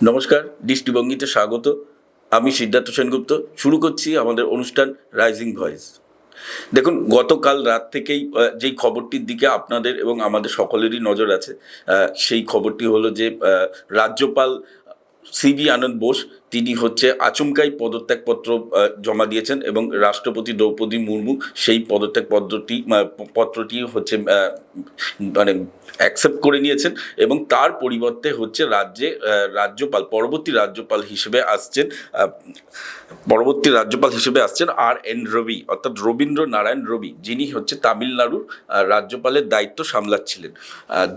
নমস্কার, দৃষ্টিভঙ্গিতে স্বাগত। আমি সিদ্ধার্থ সেনগুপ্ত। শুরু করছি আমাদের অনুষ্ঠান রাইজিং ভয়েস। দেখুন, গতকাল রাত থেকেই যেই খবরটির দিকে আপনাদের এবং আমাদের সকলেরই নজর আছে, সেই খবরটি হলো যে রাজ্যপাল সিভি আনন্দ বোস তিনি হচ্ছে আচমকাই পদত্যাগপত্র জমা দিয়েছেন এবং রাষ্ট্রপতি দ্রৌপদী মুর্মু সেই পত্রটি হচ্ছে মানে অ্যাকসেপ্ট করে নিয়েছেন এবং তার পরিবর্তে হচ্ছে রাজ্যপাল পরবর্তী রাজ্যপাল হিসেবে আসছেন আর.এন. রবি, অর্থাৎ রবীন্দ্র নারায়ণ রবি, যিনি হচ্ছে তামিলনাড়ুর রাজ্যপালের দায়িত্ব সামলাচ্ছিলেন।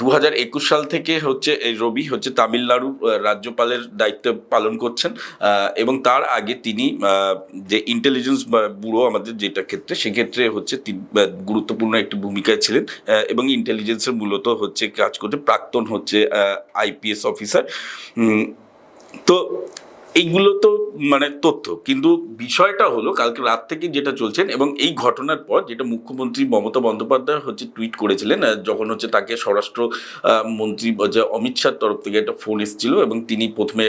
2021 সাল থেকে হচ্ছে এই রবি হচ্ছে তামিলনাড়ুর রাজ্যপালের দায়িত্ব পালন করছেন এবং তার আগে তিনি যে ইন্টেলিজেন্স ব্যুরো আমাদের যেটা ক্ষেত্রে, সেক্ষেত্রে হচ্ছে গুরুত্বপূর্ণ একটি ভূমিকায় ছিলেন এবং ইন্টেলিজেন্সের মূলত হচ্ছে কাজ করতে প্রাক্তন হচ্ছে আইপিএস অফিসার। তো এইগুলো তো মানে তথ্য, কিন্তু বিষয়টা হলো কালকে রাত থেকে যেটা চলছেন এবং এই ঘটনার পর যেটা মুখ্যমন্ত্রী মমতা বন্দ্যোপাধ্যায় হচ্ছে টুইট করেছিলেন, যখন হচ্ছে তাকে স্বরাষ্ট্র মন্ত্রী যে অমিত শাহর তরফ থেকে একটা ফোন এসেছিল এবং তিনি প্রথমে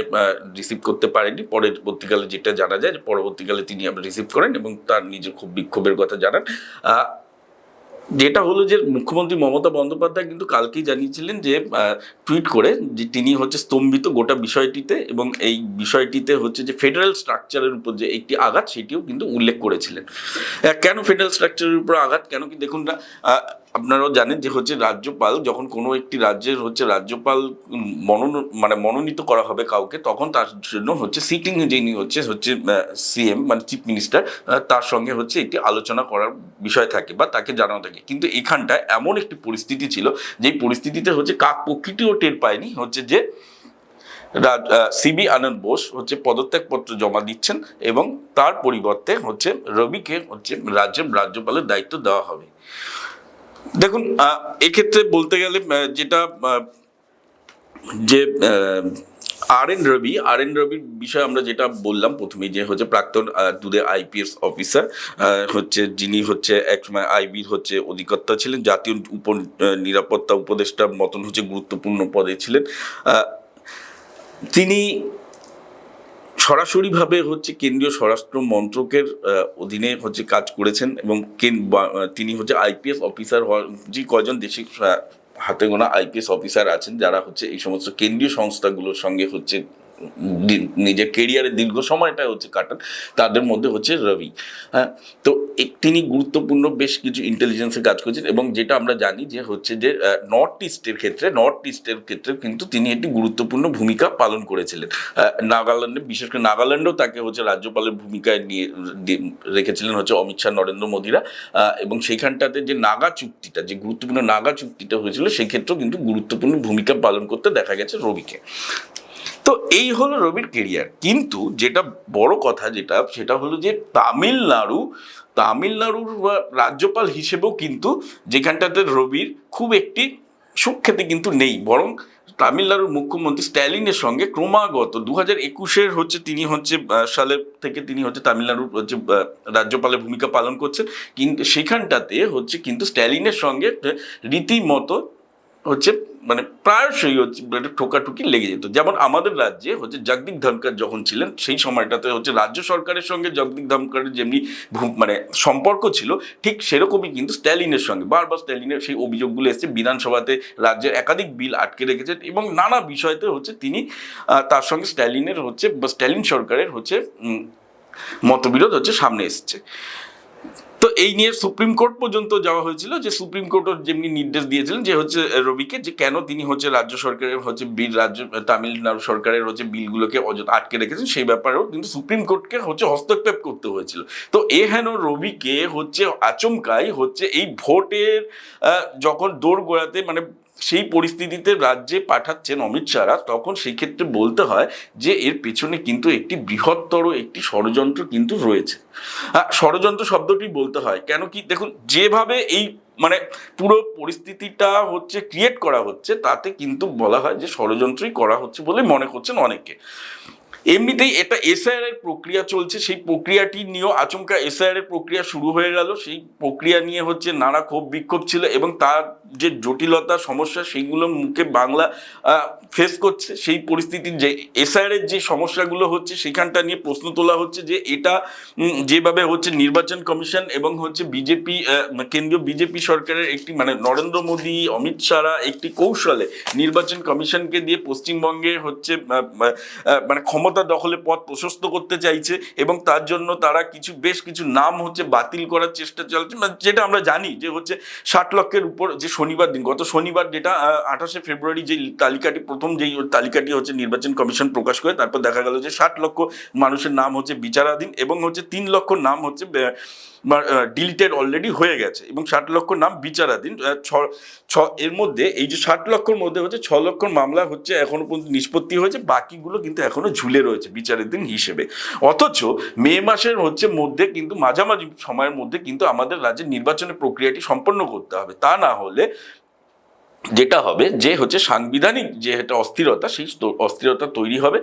রিসিভ করতে পারেননি। পরবর্তীকালে যেটা জানা যায় যে পরবর্তীকালে তিনি আবার রিসিভ করেন এবং তার নিজের খুব বিক্ষোভের কথা জানান। যেটা হলো যে মুখ্যমন্ত্রী মমতা বন্দ্যোপাধ্যায় কিন্তু কালকেই জানিয়েছিলেন যে টুইট করে যে তিনি হচ্ছে স্তম্ভিত গোটা বিষয়টিতে এবং এই বিষয়টিতে হচ্ছে যে ফেডারেল স্ট্রাকচারের উপর যে একটি আঘাত, সেটিও কিন্তু উল্লেখ করেছিলেন। কেন ফেডারেল স্ট্রাকচারের উপর আঘাত, কেন কি দেখুন না, আপনারাও জানেন যে হচ্ছে রাজ্যপাল যখন কোনো একটি রাজ্যের হচ্ছে রাজ্যপাল মনোনীত করা হবে কাউকে, তখন তার জন্য হচ্ছে সিটিং যিনি হচ্ছে সিএম মানে চিফ মিনিস্টার, তার সঙ্গে হচ্ছে একটি আলোচনা করার বিষয় থাকে বা তাকে জানানো থাকে। কিন্তু এখানটায় এমন একটি পরিস্থিতি ছিল, যেই পরিস্থিতিতে হচ্ছে কাক পক্ষীটিও টের পায়নি হচ্ছে যে সিবি আনন্দ বোস হচ্ছে পদত্যাগপত্র জমা দিচ্ছেন এবং তার পরিবর্তে হচ্ছে রবিকে হচ্ছে রাজ্যপালের দায়িত্ব দেওয়া হবে। দেখুন, এক্ষেত্রে বলতে গেলে যেটা যে আর.এন. রবির বিষয়ে আমরা যেটা বললাম প্রথমে, যে হচ্ছে প্রাক্তন দুদে আইপিএস অফিসার, হচ্ছে যিনি হচ্ছে একসময় আইবির হচ্ছে অধিকর্তা ছিলেন, জাতীয় নিরাপত্তা উপদেষ্টার মতন হচ্ছে গুরুত্বপূর্ণ পদে ছিলেন। তিনি সরাসরিভাবে হচ্ছে কেন্দ্রীয় স্বরাষ্ট্র মন্ত্রকের অধীনে হচ্ছে কাজ করেছেন এবং তিনি হচ্ছে আইপিএস অফিসার হওয়ার যে কয়জন দেশে হাতে গোনা আইপিএস অফিসার আছেন যারা হচ্ছে এই সমস্ত কেন্দ্রীয় সংস্থাগুলোর সঙ্গে হচ্ছে নিজের কেরিয়ারের দীর্ঘ সময়টা হচ্ছে কাটান, তাদের মধ্যে হচ্ছে রবি। হ্যাঁ, তো তিনি গুরুত্বপূর্ণ বেশ কিছু ইন্টেলিজেন্সে কাজ করেছেন এবং যেটা আমরা জানি যে হচ্ছে যে নর্থ ইস্টের ক্ষেত্রে কিন্তু তিনি একটি গুরুত্বপূর্ণ ভূমিকা পালন করেছিলেন। নাগাল্যান্ডে, বিশেষ করে নাগাল্যান্ডেও তাকে হচ্ছে রাজ্যপালের ভূমিকায় নিয়ে রেখেছিলেন হচ্ছে অমিত শাহ, নরেন্দ্র মোদীরা, এবং সেইখানটাতে যে গুরুত্বপূর্ণ নাগা চুক্তিটা হয়েছিল, সেক্ষেত্রেও কিন্তু গুরুত্বপূর্ণ ভূমিকা পালন করতে দেখা গেছে রবিকে। তো এই হলো রবির কেরিয়ার। কিন্তু যেটা বড় কথা সেটা হলো যে তামিলনাড়ুর রাজ্যপাল হিসেবেও কিন্তু যেখানটাতে রবির খুব একটি সুখ্যাতি কিন্তু নেই, বরং তামিলনাড়ুর মুখ্যমন্ত্রী স্ট্যালিনের সঙ্গে ক্রমাগত 2021 হচ্ছে তিনি হচ্ছে সালের থেকে তিনি হচ্ছে তামিলনাড়ুর হচ্ছে রাজ্যপালের ভূমিকা পালন করছেন, কিন্তু সেখানটাতে হচ্ছে কিন্তু স্ট্যালিনের সঙ্গে রীতিমতো হচ্ছে মানে প্রায়শই হচ্ছে ঠোকাঠুকি লেগে যেত। যেমন আমাদের রাজ্যে হচ্ছে জগদীপ ধনকর যখন ছিলেন, সেই সময়টাতে হচ্ছে রাজ্য সরকারের সঙ্গে জগদীপ ধনকরের যেমনি সম্পর্ক ছিল, ঠিক সেরকমই কিন্তু স্ট্যালিনের সঙ্গে বারবার স্ট্যালিনের সেই অভিযোগগুলো এসছে। বিধানসভাতে রাজ্যের একাধিক বিল আটকে রেখেছেন এবং নানা বিষয়তে হচ্ছে তিনি তার সঙ্গে স্ট্যালিন সরকারের হচ্ছে মতবিরোধ হচ্ছে সামনে এসছে। তো এই নিয়ে সুপ্রিম কোর্ট পর্যন্ত যাওয়া হয়েছিল, যে সুপ্রিম কোর্টের যেমনি নির্দেশ দিয়েছিলেন যে হচ্ছে রবিকে, যে কেন তিনি হচ্ছে রাজ্য সরকারের হচ্ছে তামিলনাড়ু সরকারের হচ্ছে বিলগুলোকে আটকে রেখেছেন, সেই ব্যাপারেও কিন্তু সুপ্রিম কোর্টকে হচ্ছে হস্তক্ষেপ করতে হয়েছিল। তো হেন রবিকে হচ্ছে আচমকাই হচ্ছে এই ভোটের যখন দৌড় গোড়াতে সেই পরিস্থিতিতে রাজ্যে পাঠাচ্ছেন অমিত শাহরা, তখন সেই ক্ষেত্রে বলতে হয় যে এর পেছনে কিন্তু একটি বৃহত্তর একটি ষড়যন্ত্র কিন্তু রয়েছে। ষড়যন্ত্র শব্দটি বলতে হয় কেন কি, দেখুন যেভাবে এই পুরো পরিস্থিতিটা হচ্ছে ক্রিয়েট করা হচ্ছে, তাতে কিন্তু বলা হয় যে ষড়যন্ত্রই করা হচ্ছে বলে মনে করছেন অনেকে। এমনিতেই এটা এসআইআর এর প্রক্রিয়া চলছে, সেই প্রক্রিয়াটি নিয়েও আচমকা এসআইআর এর প্রক্রিয়া শুরু হয়ে গেল। সেই প্রক্রিয়া নিয়ে হচ্ছে নানা ক্ষোভ বিক্ষোভ ছিল এবং তার যে জটিলতা সমস্যা, সেইগুলোর মুখে বাংলা ফেস করছে, সেই পরিস্থিতির যে এসআইআর এর যে সমস্যাগুলো হচ্ছে সেখানটা নিয়ে প্রশ্ন তোলা হচ্ছে যে এটা যেভাবে হচ্ছে নির্বাচন কমিশন এবং হচ্ছে বিজেপি কেন্দ্রীয় বিজেপি সরকারের একটি মানে নরেন্দ্র মোদী অমিত শাহরা একটি কৌশলে নির্বাচন কমিশনকে দিয়ে পশ্চিমবঙ্গে হচ্ছে মানে ক্ষমতা দখলের পথ প্রশস্ত করতে চাইছে এবং তার জন্য তারা বেশ কিছু নাম হচ্ছে বাতিল করার চেষ্টা চলছে, যেটা আমরা জানি যে হচ্ছে 60 লক্ষের উপর যে শনিবার দিন গত শনিবার যেটা 28শে ফেব্রুয়ারি যে তালিকাটি প্রথম যেই তালিকাটি হচ্ছে নির্বাচন কমিশন প্রকাশ করে তারপর দেখা গেল যে 60 লক্ষ মানুষের নাম হচ্ছে বিচারাধীন এবং হচ্ছে 3 লক্ষ নাম হচ্ছে ডিলিটেড অলরেডি হয়ে গেছে এবং 60 লক্ষ নাম বিচারাধীন। এর মধ্যে এই যে 60 লক্ষর মধ্যে হচ্ছে 6 লক্ষ মামলা হচ্ছে এখনো পর্যন্ত নিষ্পত্তি হয়েছে, বাকিগুলো কিন্তু এখনো ঝুলে রয়েছে বিচারাধীন হিসেবে। অথচ মে মাসের হচ্ছে মধ্যে কিন্তু মাঝামাঝি সময়ের মধ্যে কিন্তু আমাদের রাজ্যের নির্বাচনের প্রক্রিয়াটি সম্পন্ন করতে হবে, তা না হলে যেটা হবে যে হচ্ছে সাংবিধানিক যে একটা অস্থিরতা সেই অস্থিরতা তৈরি হবে,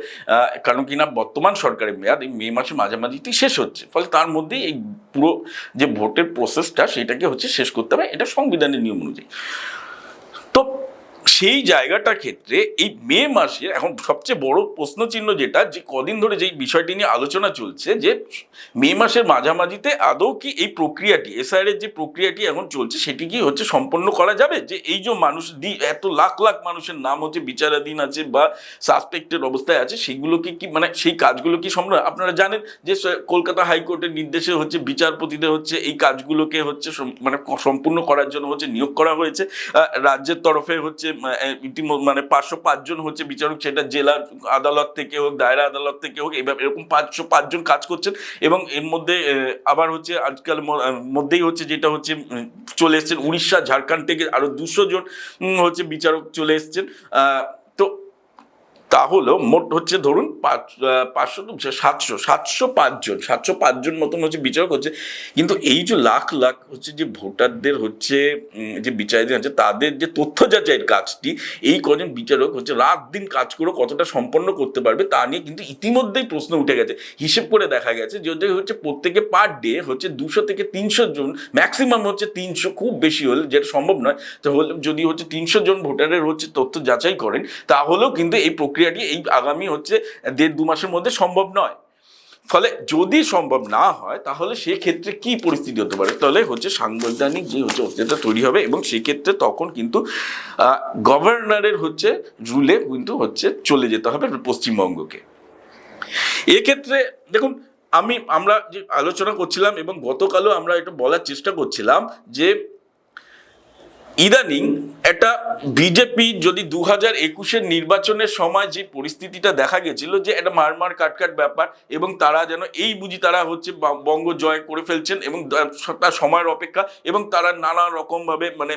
কারণ কিনা বর্তমান সরকারের মেয়াদ এই মে মাসে মাঝামাঝিটি শেষ হচ্ছে, ফলে তার মধ্যেই এই পুরো যে ভোটের প্রসেসটা সেটাকে হচ্ছে শেষ করতে হবে, এটা সংবিধানের নিয়ম অনুযায়ী। তো সেই জায়গাটার ক্ষেত্রে এই মে মাসে এখন সবচেয়ে বড় প্রশ্নচিহ্ন যেটা যে কদিন ধরে যেই বিষয়টি নিয়ে আলোচনা চলছে যে মে মাসের মাঝামাঝিতে আদৌ কি এই প্রক্রিয়াটি এসআইআর এর যে প্রক্রিয়াটি এখন চলছে সেটি কি হচ্ছে সম্পন্ন করা যাবে, যে এই যে মানুষ এত লাখ লাখ মানুষের নাম হচ্ছে বিচারাধীন আছে বা সাসপেক্টেড অবস্থায় আছে সেগুলোকে কি মানে সেই কাজগুলো কি সম্ভব। আপনারা জানেন যে কলকাতা হাইকোর্টের নির্দেশে হচ্ছে বিচারপতিদের হচ্ছে এই কাজগুলোকে হচ্ছে মানে সম্পূর্ণ করার জন্য হচ্ছে নিয়োগ করা হয়েছে রাজ্যের তরফে হচ্ছে মানে 505 জন হচ্ছে বিচারক, সেটা জেলা আদালত থেকে হোক দায়রা আদালত থেকে হোক এইভাবে এরকম 505 জন কাজ করছেন এবং এর মধ্যে আবার হচ্ছে আজকাল মধ্যেই হচ্ছে যেটা হচ্ছে চলে এসছেন উড়িষ্যা ঝাড়খণ্ড থেকে আরো 200 জন হচ্ছে বিচারক চলে এসছেন। তো তাহলেও মোট হচ্ছে ধরুন 705 জন মতন হচ্ছে বিচারক হচ্ছে, কিন্তু এই যে লাখ লাখ হচ্ছে যে ভোটারদের হচ্ছে যে বিচারাধীন আছে তাদের যে তথ্য যাচাইয়ের কাজটি এই কজন বিচারক হচ্ছে রাত দিন কাজ করে কতটা সম্পন্ন করতে পারবে তা নিয়ে কিন্তু ইতিমধ্যেই প্রশ্ন উঠে গেছে। হিসেব করে দেখা গেছে যদি হচ্ছে প্রত্যেকে পার ডে হচ্ছে 200 থেকে 300 জন, ম্যাক্সিমাম হচ্ছে 300, খুব বেশি হলে যেটা সম্ভব নয় তাহলে যদি হচ্ছে 300 জন ভোটারের হচ্ছে তথ্য যাচাই করেন তাহলেও কিন্তু এই প্রক্রিয়াটি এই আগামী হচ্ছে 1.5-2 মাসের মধ্যে সম্ভব নয়। ফলে যদি সম্ভব না হয় তাহলে সেক্ষেত্রে কি পরিস্থিতি হতে পারে, তাহলে হচ্ছে সাংবিধানিক যে হচ্ছে অস্থিরতা তৈরি হবে এবং সেক্ষেত্রে তখন কিন্তু গভর্নরের হচ্ছে রুলে কিন্তু হচ্ছে চলে যেতে হবে পশ্চিমবঙ্গকে। এক্ষেত্রে দেখুন আমরা যে আলোচনা করছিলাম এবং গতকালও আমরা এটা বলার চেষ্টা করছিলাম যে ইদানিং একটা বিজেপি যদি 2021-এর নির্বাচনের সময় যে পরিস্থিতিটা দেখা গেছিল যে একটা মারমার কাটকাট ব্যাপার এবং তারা যেন এই বুঝি তারা হচ্ছে বঙ্গ জয় করে ফেলছেন এবং তার সময়ের অপেক্ষা এবং তারা নানা রকমভাবে মানে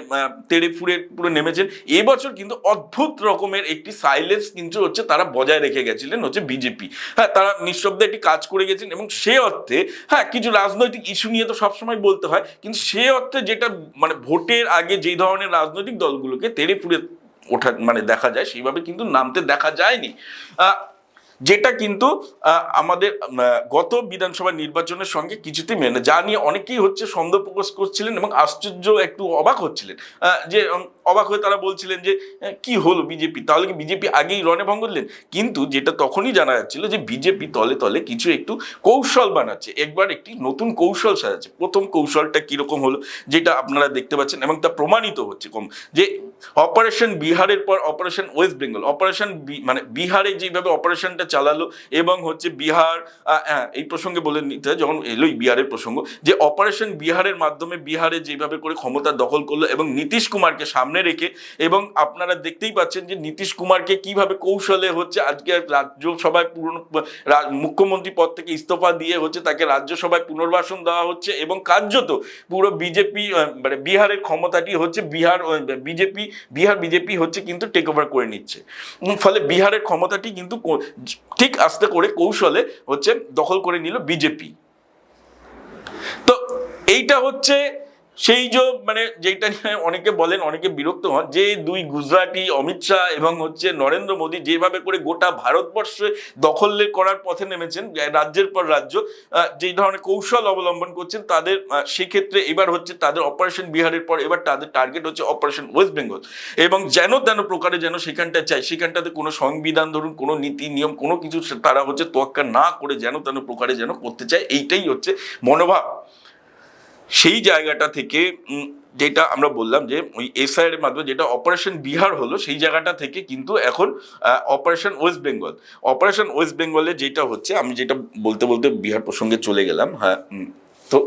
তেড়ে ফুড়ে পুরো নেমেছেন। এবছর কিন্তু অদ্ভুত রকমের একটি সাইলেন্স কিন্তু হচ্ছে তারা বজায় রেখে গেছিলেন হচ্ছে বিজেপি। হ্যাঁ, তারা নিঃশব্দে একটি কাজ করে গেছেন এবং সে অর্থে হ্যাঁ কিছু রাজনৈতিক ইস্যু নিয়ে তো সবসময় বলতে হয়, কিন্তু সে অর্থে যেটা মানে ভোটের আগে যেই ধরনের রাজনৈতিক দলগুলোকে তেড়ে ফুড়ে ওঠা মানে দেখা যায় সেইভাবে কিন্তু নামতে দেখা যায়নি, যেটা কিন্তু আমাদের গত বিধানসভা নির্বাচনের সঙ্গে কিছুতেই মেলে, যা নিয়ে অনেকেই হচ্ছে সন্দেহ প্রকাশ করছিলেন এবং আশ্চর্য একটু অবাক হচ্ছিলেন, যে অবাক হয়ে তারা বলছিলেন যে কি হলো বিজেপি, তাহলে কি বিজেপি আগেই রণে ভঙ্গ করলেন? কিন্তু যেটা তখনই জানা যাচ্ছিল যে বিজেপি তলে তলে কিছু একটু কৌশল বানাচ্ছে, একবার একটি নতুন কৌশল সাজাচ্ছে। প্রথম কৌশলটা কিরকম হলো যেটা আপনারা দেখতে পাচ্ছেন এবং তা প্রমাণিত হচ্ছে যে অপারেশন বিহারের পর অপারেশন ওয়েস্ট বেঙ্গল, অপারেশন মানে বিহারে যেভাবে অপারেশনটা চালালো এবং হচ্ছে বিহার এই প্রসঙ্গে বলে নিতে হয় যখন এলোই বিহারের প্রসঙ্গ, যে অপারেশন বিহারের মাধ্যমে বিহারে যেভাবে করে ক্ষমতা দখল করলো এবং নীতিশ কুমারকে সামনে রেখে, এবং আপনারা দেখতেই পাচ্ছেন যে নীতিশ কুমারকে কিভাবে কৌশলে হচ্ছে আজকে রাজ্যসভায় মুখ্যমন্ত্রী পদ থেকে ইস্তফা দিয়ে হচ্ছে তাকে রাজ্যসভায় পুনর্বাসন দেওয়া হচ্ছে এবং কার্যত পুরো বিজেপি মানে বিহারের ক্ষমতাটি হচ্ছে বিহার বিজেপি হচ্ছে কিন্তু টেক ওভার করে নিচ্ছে, ফলে বিহারের ক্ষমতাটি কিন্তু ঠিক আস্তে করে কৌশলে হচ্ছে দখল করে নিল বিজেপি। তো এইটা হচ্ছে সেই যে মানে যেটা নিয়ে অনেকে বলেন, অনেকে বিরক্ত হন, যে দুই গুজরাটি অমিত শাহ এবং হচ্ছে নরেন্দ্র মোদী যেভাবে করে গোটা ভারতবর্ষে দখল করার পথে নেমেছেন, রাজ্যের পর রাজ্য যেই ধরনের কৌশল অবলম্বন করছেন তাদের, সেক্ষেত্রে এবার হচ্ছে তাদের অপারেশন বিহারের পর এবার তাদের টার্গেট হচ্ছে অপারেশন ওয়েস্ট বেঙ্গল, এবং যেন তেন প্রকারে যেন সেখানটা চাই, সেখানটাতে কোনো সংবিধান ধরুন, কোনো নীতি নিয়ম, কোনো কিছু তারা হচ্ছে তোয়াক্কা না করে যেন তেন প্রকারে যেন করতে চায়, এইটাই হচ্ছে মনোভাব। সেই জায়গাটা থেকে যেটা আমরা বললাম যে ওই এসআইআর এর মাধ্যমে যেটা অপারেশন বিহার হলো, সেই জায়গাটা থেকে কিন্তু এখন operation West Bengal, operation West বেঙ্গলে যেটা হচ্ছে, আমি যেটা বলতে বলতে বিহার প্রসঙ্গে চলে গেলাম। হ্যাঁ, তো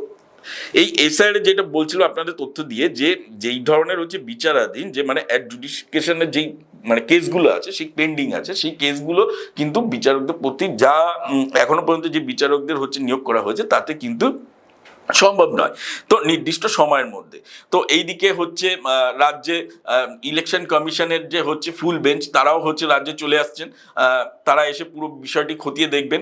এই এসআইআর যেটা বলছিল আপনাদের তথ্য দিয়ে, যে যেই ধরনের হচ্ছে বিচারাধীন, যে মানে অ্যাডজুডিকেশনের যেই মানে কেসগুলো আছে, সেই পেন্ডিং আছে, সেই কেসগুলো কিন্তু বিচারকদের প্রতি যা এখনো পর্যন্ত যে বিচারকদের হচ্ছে নিয়োগ করা হয়েছে তাতে কিন্তু সম্ভব নয় তো নির্দিষ্ট সময়ের মধ্যে। তো এইদিকে হচ্ছে রাজ্যে ইলেকশন কমিশনের যে হচ্ছে ফুল বেঞ্চ, তারাও হচ্ছে রাজ্যে চলে আসছেন, তারা এসে পুরো বিষয়টি খতিয়ে দেখবেন,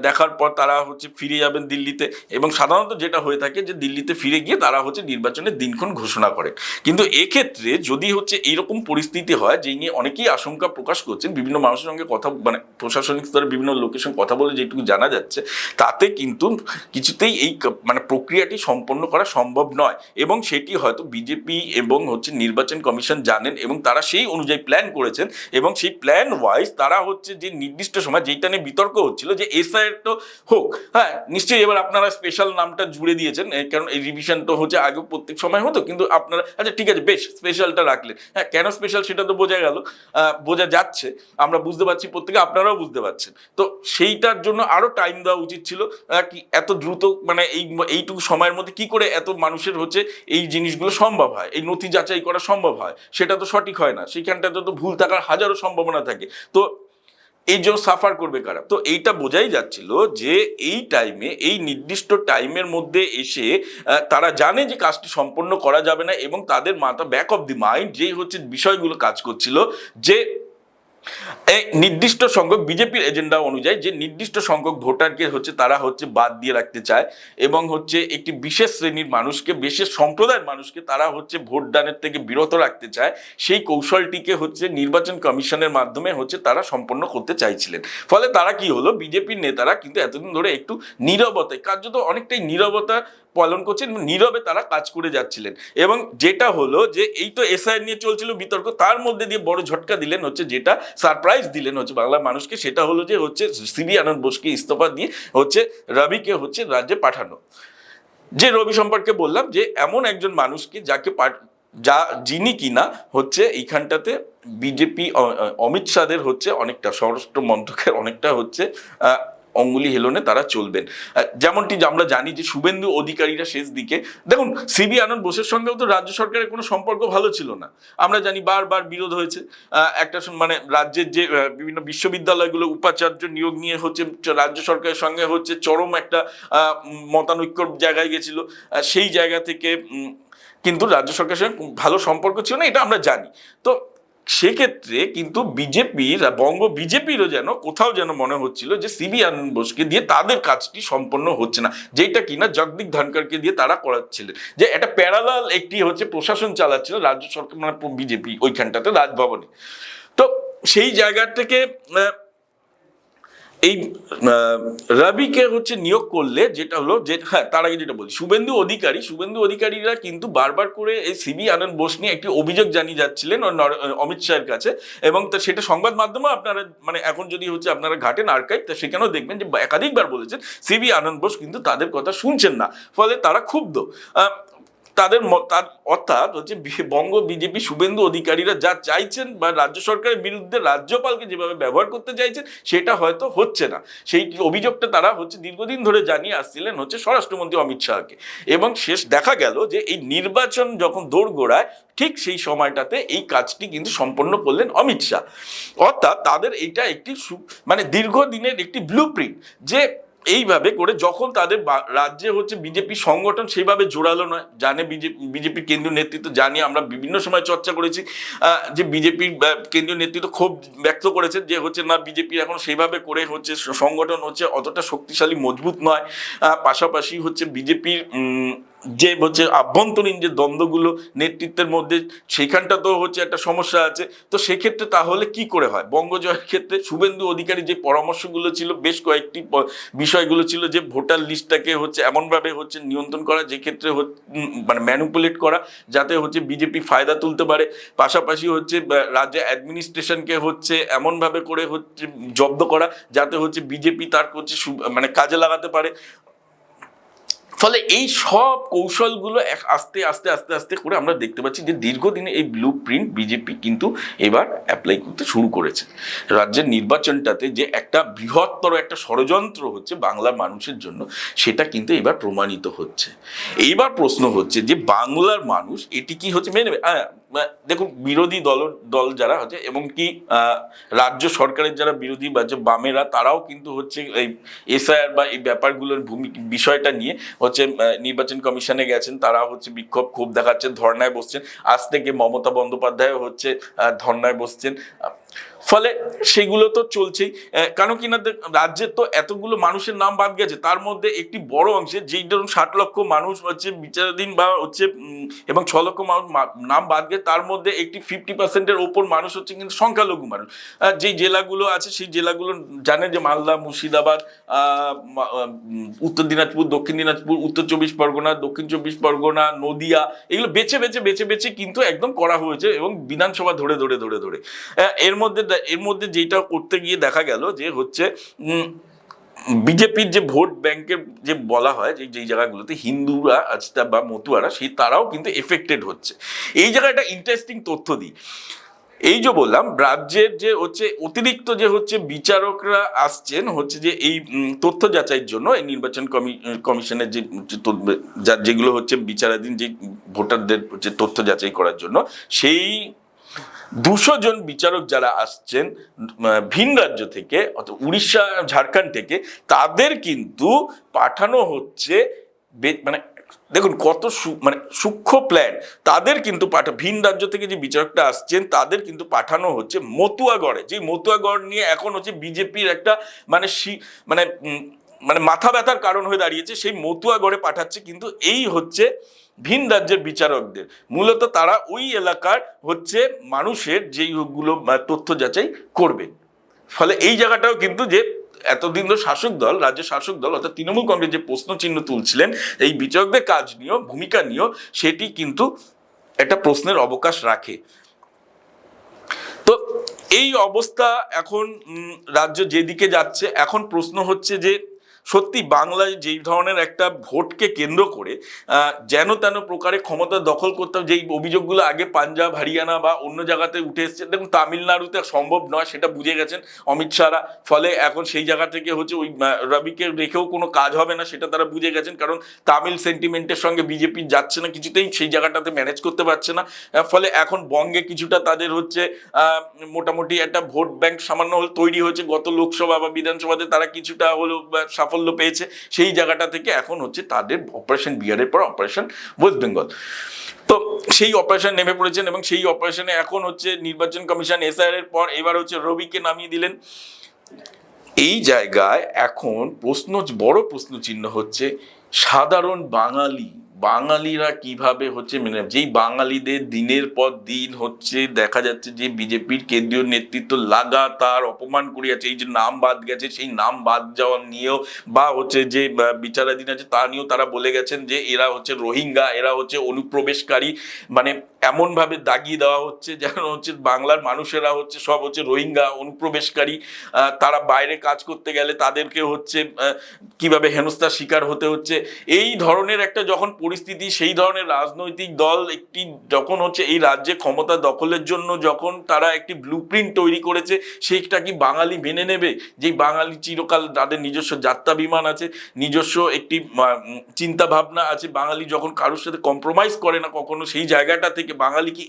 দেখার পর তারা হচ্ছে ফিরে যাবেন দিল্লিতে, এবং সাধারণত যেটা হয়ে থাকে যে দিল্লিতে ফিরে গিয়ে তারা হচ্ছে নির্বাচনের দিনক্ষণ ঘোষণা করেন। কিন্তু এক্ষেত্রে যদি হচ্ছে এইরকম পরিস্থিতি হয়, যে নিয়ে অনেকেই আশঙ্কা প্রকাশ করছেন, বিভিন্ন মানুষের সঙ্গে কথা মানে প্রশাসনিক স্তরে বিভিন্ন লোকের সঙ্গে কথা বলে যেটুকু জানা যাচ্ছে, তাতে কিন্তু কিছুতেই এই মানে প্রক্রিয়াটি সম্পন্ন করা সম্ভব নয়, এবং সেটি হয়তো বিজেপি এবং হচ্ছে নির্বাচন কমিশন জানেন, এবং তারা সেই অনুযায়ী প্ল্যান করেছেন, এবং সেই প্ল্যান ওয়াইজ তারা হচ্ছে যে নির্দিষ্ট সময় যেটা নিয়ে বিতর্ক হচ্ছিল যে এসআইআর তো হোক, হ্যাঁ নিশ্চয়ই এবার আপনারা স্পেশাল নামটা জুড়ে দিয়েছেন, কারণ এই রিভিশন তো হচ্ছে আগে প্রত্যেক সময় হতো, কিন্তু আপনারা আচ্ছা ঠিক আছে বেশ স্পেশালটা রাখলেন, হ্যাঁ কেন স্পেশাল সেটা তো বোঝা গেল, বোঝা যাচ্ছে, আমরা বুঝতে পারছি প্রত্যেকে, আপনারাও বুঝতে পারছেন। তো সেইটার জন্য আরো টাইম দেওয়া উচিত ছিল, কি এত দ্রুত মানে এইটুকু সময়ের মধ্যে কি করে এত মানুষের হচ্ছে এই জিনিসগুলো সম্ভব হয়, এই নথি যাচাই করা সম্ভব হয়, সেটা তো সঠিক হয় না, সেইখানটাতে তো ভুল থাকার হাজারো সম্ভাবনা থাকে। তো এই জন্য সাফার করবে কারা? তো এইটা বোঝাই যাচ্ছিল যে এই টাইমে, এই নির্দিষ্ট টাইমের মধ্যে এসে তারা জানে যে কাজটি সম্পন্ন করা যাবে না, এবং তাদের মাথা ব্যাক অফ দি মাইন্ড যেই হচ্ছে বিষয়গুলো কাজ করছিল, যে এই নির্দিষ্ট সংখ্যক বিজেপির এজেন্ডা অনুযায়ী যে নির্দিষ্ট সংখ্যক ভোটারকে হচ্ছে তারা হচ্ছে বাদ দিয়ে রাখতে চায়, এবং হচ্ছে একটি বিশেষ শ্রেণীর মানুষকে, বিশেষ সম্প্রদায়ের মানুষকে তারা হচ্ছে ভোটদানের থেকে বিরত রাখতে চায়, সেই কৌশলটিকে হচ্ছে নির্বাচন কমিশনের মাধ্যমে হচ্ছে তারা সম্পন্ন করতে চাইছিলেন। ফলে তারা কি হলো, বিজেপির নেতারা কিন্তু এতদিন ধরে একটু নীরবতায়, কার্যত অনেকটাই নীরবতা পালন করছেন, নীরবে তারা কাজ করে যাচ্ছিলেন, এবং যেটা হলো যে এই তো এসআইআর নিয়ে চলছিল বিতর্ক, তার মধ্যে দিয়ে বড় ঝটকা দিলেন হচ্ছে, যেটা সারপ্রাইজ দিলেন হচ্ছে বাংলার মানুষকে, সেটা হলো যে হচ্ছে সিবি আনন্দ বোসকে ইস্তফা দিয়ে হচ্ছে রবিকে হচ্ছে রাজ্যে পাঠানো। যে রবি সম্পর্কে বললাম, যে এমন একজন মানুষকে যাকে যিনি কিনা হচ্ছে এইখানটাতে বিজেপি অমিত শাহের হচ্ছে অনেকটা স্বরাষ্ট্র মন্ত্রকের অনেকটা হচ্ছে অঙ্গুলি হেলনে তারা চলবেন। যেমনটি আমরা জানি যে শুভেন্দু অধিকারীরা শেষ দিকে, দেখুন সিবি আনন্দ বোসের সঙ্গেও তো রাজ্য সরকারের কোনো সম্পর্ক ভালো ছিল না, আমরা জানি বারবার বিরোধ হয়েছে, একটা মানে রাজ্যের যে বিভিন্ন বিশ্ববিদ্যালয়গুলো উপাচার্য নিয়োগ নিয়ে হচ্ছে রাজ্য সরকারের সঙ্গে হচ্ছে চরম একটা মতানৈক্যর জায়গায় গেছিল, সেই জায়গা থেকে কিন্তু রাজ্য সরকারের সঙ্গে ভালো সম্পর্ক ছিল না, এটা আমরা জানি। তো সেক্ষেত্রে কিন্তু বিজেপির, বঙ্গ বিজেপিরও যেন কোথাও যেন মনে হচ্ছিল যে সিবি আনন্দ বোসকে দিয়ে তাদের কাজটি সম্পন্ন হচ্ছে না, যেটা কিনা জগদীপ ধনখড়কে দিয়ে তারা করাচ্ছিলেন, যে একটা প্যারালাল একটি হচ্ছে প্রশাসন চালাচ্ছিল রাজ্য সরকার মানে বিজেপি ওইখানটাতে রাজভবনে। তো সেই জায়গা থেকে এই রবিকে হচ্ছে নিয়োগ করলে যেটা হলো যে, হ্যাঁ তার আগে যেটা বলি, শুভেন্দু অধিকারীরা কিন্তু বারবার করে এই সিবি আনন্দ বোস নিয়ে একটি অভিযোগ জানিয়ে যাচ্ছিলেন অমিত শাহের কাছে, এবং সেটা সংবাদ মাধ্যমে আপনারা মানে এখন যদি হচ্ছে আপনারা ঘাটেন আর্কাইভ, তা সেখানেও দেখবেন যে একাধিকবার বলেছেন সিবি আনন্দ বোস কিন্তু তাদের কথা শুনছেন না, ফলে তারা ক্ষুব্ধ। তাদের অর্থাৎ হচ্ছে বঙ্গ বিজেপি শুভেন্দু অধিকারীরা যা চাইছেন বা রাজ্য সরকারের বিরুদ্ধে রাজ্যপালকে যেভাবে ব্যবহার করতে চাইছেন, সেটা হয়তো হচ্ছে না, সেই অভিযোগটা তারা হচ্ছে দীর্ঘদিন ধরে জানিয়ে আসছিলেন হচ্ছে স্বরাষ্ট্রমন্ত্রী অমিত শাহকে। এবং শেষ দেখা গেল যে এই নির্বাচন যখন দোরগোড়ায়, ঠিক সেই সময়টাতে এই কাজটি কিন্তু সম্পন্ন করলেন অমিত শাহ। অর্থাৎ তাদের এইটা একটি মানে দীর্ঘদিনের একটি ব্লুপ্রিন্ট, যে এইভাবে করে যখন তাদের রাজ্যে হচ্ছে বিজেপি সংগঠন সেইভাবে জোরালো নয়, জানে বিজেপির কেন্দ্রীয় নেতৃত্ব, জানি আমরা বিভিন্ন সময় চর্চা করেছি যে বিজেপির কেন্দ্রীয় নেতৃত্ব ক্ষোভ ব্যক্ত করেছেন যে হচ্ছে না, বিজেপি এখন সেইভাবে করে হচ্ছে সংগঠন হচ্ছে অতটা শক্তিশালী মজবুত নয়, পাশাপাশি হচ্ছে বিজেপির যে হচ্ছে আভ্যন্তরীণ যে দ্বন্দ্বগুলো নেতৃত্বের মধ্যে, সেইখানটা তো হচ্ছে একটা সমস্যা আছে। তো সেক্ষেত্রে তাহলে কি করে হয়? বঙ্গজয়ের ক্ষেত্রে শুভেন্দু অধিকারী যে পরামর্শগুলো ছিল, বেশ কয়েকটি বিষয়গুলো ছিল, যে ভোটার লিস্টটাকে হচ্ছে এমনভাবে হচ্ছে নিয়ন্ত্রণ করা, যে ক্ষেত্রে মানে ম্যানিপুলেট করা, যাতে হচ্ছে বিজেপি ফায়দা তুলতে পারে। পাশাপাশি হচ্ছে রাজ্য অ্যাডমিনিস্ট্রেশনকে হচ্ছে এমনভাবে করে হচ্ছে জব্দ করা, যাতে হচ্ছে বিজেপি তার হচ্ছে মানে কাজে লাগাতে পারে। ফলে এই সব কৌশলগুলো আস্তে আস্তে আস্তে আস্তে করে আমরা দেখতে পাচ্ছি যে দীর্ঘদিনে এই ব্লু প্রিন্ট বিজেপি কিন্তু এবার অ্যাপ্লাই করতে শুরু করেছে। রাজ্যের নির্বাচনটাতে যে একটা বৃহত্তর একটা ষড়যন্ত্র হচ্ছে বাংলার মানুষের জন্য, সেটা কিন্তু এবার প্রমাণিত হচ্ছে। এইবার প্রশ্ন হচ্ছে যে বাংলার মানুষ এটি কি হচ্ছে মেনে নেবে? দেখুন, বিরোধী দল যারা হচ্ছে, এবং কি রাজ্য সরকারের যারা বিরোধী বা যে বামেরা, তারাও কিন্তু হচ্ছে এই এসআইআর বা এই ব্যাপারগুলোর বিষয়টা নিয়ে হচ্ছে নির্বাচন কমিশনে গেছেন। তারা হচ্ছে বিক্ষোভ ক্ষোভ দেখাচ্ছেন, ধর্নায় বসছেন। আজ থেকে মমতা বন্দ্যোপাধ্যায় হচ্ছে ধর্নায় বসছেন। ফলে সেগুলো তো চলছেই। কেন কিনা রাজ্যের তো এতগুলো মানুষের নাম বাদ গেছে, তার মধ্যে একটি বড় অংশে, যেই ধরুন 60 লক্ষ মানুষ হচ্ছে বিচারাধীন বা হচ্ছে এবং 6 লক্ষ মানুষ নাম বাদ গেছে, তার মধ্যে একটি 50%-এর ওপর মানুষ হচ্ছে কিন্তু সংখ্যালঘু মানুষ। যেই জেলাগুলো আছে সেই জেলাগুলো জানেন, যে মালদা, মুর্শিদাবাদ, উত্তর দিনাজপুর, দক্ষিণ দিনাজপুর, উত্তর 24 পরগনা, দক্ষিণ 24 পরগনা, নদিয়া, এগুলো বেছে বেছে বেছে বেছে কিন্তু একদম করা হয়েছে, এবং বিধানসভা ধরে ধরে ধরে ধরে এর মধ্যে যেটা করতে গিয়ে দেখা গেল যে হচ্ছে বিজেপির যে ভোট ব্যাংকের যে বলা হয়, যে যেই জায়গাগুলোতে হিন্দুরা আছে বা মতুয়ারা, তারাও কিন্তু এফেক্টেড হচ্ছে। এই জায়গায় একটা ইন্টারেস্টিং তথ্য দিই। এই যে বললাম, রাজ্যের যে হচ্ছে অতিরিক্ত যে হচ্ছে বিচারকরা আসছেন হচ্ছে যে এই তথ্য যাচাইয়ের জন্য, এই নির্বাচন কমিশনের যে যেগুলো হচ্ছে বিচারাধীন যে ভোটারদের হচ্ছে তথ্য যাচাই করার জন্য, সেই 200 জন বিচারক যারা আসছেন ভিন রাজ্য থেকে, অর্থাৎ উড়িষ্যা, ঝাড়খণ্ড থেকে, তাদের কিন্তু পাঠানো হচ্ছে, মানে দেখুন কত মানে সূক্ষ্ম প্ল্যান। তাদের কিন্তু ভিন রাজ্য থেকে যে বিচারকটা আসছেন, তাদের কিন্তু পাঠানো হচ্ছে মতুয়াগড়ে, যে মতুয়াগড় নিয়ে এখন হচ্ছে বিজেপির একটা মানে মানে মানে মাথা ব্যথার কারণ হয়ে দাঁড়িয়েছে। সেই মতুয়াগড়ে পাঠাচ্ছে কিন্তু এই হচ্ছে ভিন রাজ্যের বিচারকদের। মূলত তারা ওই এলাকার হচ্ছে মানুষের যেইগুলো তথ্য যাচাই করবেন। ফলে এই জায়গাটাও কিন্তু, যে এতদিন তো শাসক দল, রাজ্যের শাসক দল অর্থাৎ তৃণমূল কংগ্রেস যে প্রশ্ন চিহ্ন তুলছিলেন এই বিচারকদের কাজ নিয়েও, ভূমিকা নিয়েও, সেটি কিন্তু একটা প্রশ্নের অবকাশ রাখে। তো এই অবস্থা এখন রাজ্য যেদিকে যাচ্ছে, এখন প্রশ্ন হচ্ছে যে সত্যি বাংলায় যেই ধরনের একটা ভোটকে কেন্দ্র করে যেন তেন প্রকারে ক্ষমতা দখল করতে, যেই অভিযোগগুলো আগে পাঞ্জাব, হরিয়ানা বা অন্য জায়গাতে উঠে এসছে, দেখুন তামিলনাড়ুতে সম্ভব নয়, সেটা বুঝে গেছেন অমিত শাহরা। ফলে এখন সেই জায়গা থেকে হচ্ছে ওই রবিকে রেখেও কোনো কাজ হবে না, সেটা তারা বুঝে গেছেন। কারণ তামিল সেন্টিমেন্টের সঙ্গে বিজেপি যাচ্ছে না, কিছুতেই সেই জায়গাটাতে ম্যানেজ করতে পারছে না। ফলে এখন বঙ্গে কিছুটা তাদের হচ্ছে মোটামুটি একটা ভোট ব্যাংক সামান্য হলে তৈরি হয়েছে। গত লোকসভা বা বিধানসভাতে তারা কিছুটা হলেও সাফল্য পেয়েছে। সেই জায়গাটা থেকে এখন হচ্ছে তাদের অপারেশন বিহারের পর অপারেশন ওয়েস্ট বেঙ্গল, তো সেই অপারেশন নেমে পড়েছেন। এবং সেই অপারেশনে এখন হচ্ছে নির্বাচন কমিশন এসআইআর এর পর এবার হচ্ছে রবিকে নামিয়ে দিলেন। এই জায়গায় এখন বড় প্রশ্ন চিহ্ন হচ্ছে সাধারণ বাঙালিরা কিভাবে হচ্ছে মানে, যেই বাঙালিদের দিনের পর দিন হচ্ছে দেখা যাচ্ছে যে বিজেপির কেন্দ্রীয় নেতৃত্ব লাগাতার অপমান করে যাচ্ছে। এই যে নাম বাদ গেছে, সেই নাম বাদ যাওয়া নিয়েও, বা হচ্ছে যে বিচারাধীন আছে তা নিয়েও তারা বলে গেছেন যে এরা হচ্ছে রোহিঙ্গা, এরা হচ্ছে অনুপ্রবেশকারী। মানে এমনভাবে দাগিয়ে দেওয়া হচ্ছে যেন হচ্ছে বাংলার মানুষেরা হচ্ছে সব হচ্ছে রোহিঙ্গা, অনুপ্রবেশকারী। তারা বাইরে কাজ করতে গেলে তাদেরকে হচ্ছে কিভাবে হেনস্থার শিকার হতে হচ্ছে। এই ধরনের একটা যখন পরিস্থিতি, সেই ধরনের রাজনৈতিক দল একটি যখন হচ্ছে এই রাজ্যে ক্ষমতা দখলের জন্য যখন তারা একটি ব্লুপ্রিন্ট তৈরি করেছে, সেইটা কি বাঙালি মেনে নেবে? যে বাঙালি চিরকাল তাদের নিজস্ব যাত্রা বিমান আছে, নিজস্ব একটি চিন্তা ভাবনা আছে। বাঙালি যখন কারোর সাথে কম্প্রোমাইজ করে না কখনো, সেই জায়গাটা থেকে বাঙালি কি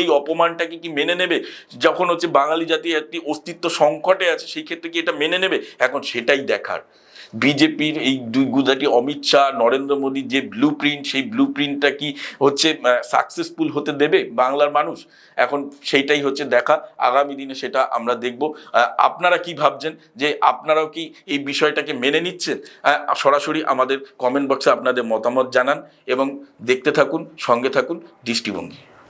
এই অপমানটাকে কি মেনে নেবে? যখন হচ্ছে বাঙালি জাতি একটি অস্তিত্ব সংকটে আছে, সেই ক্ষেত্রে কি এটা মেনে নেবে? এখন সেটাই দেখার, বিজেপির এই দুই গুদাটি অমিত শাহ নরেন্দ্র মোদীর যে ব্লু প্রিন্ট, সেই ব্লু প্রিন্টটা কি হচ্ছে সাকসেসফুল হতে দেবে বাংলার মানুষ? এখন সেইটাই হচ্ছে দেখা, আগামী দিনে সেটা আমরা দেখব। আপনারা কি ভাবছেন, যে আপনারাও কি এই বিষয়টাকে মেনে নিচ্ছেন? সরাসরি আমাদের কমেন্ট বক্সে আপনাদের মতামত জানান এবং দেখতে থাকুন, সঙ্গে থাকুন দৃষ্টিভঙ্গি।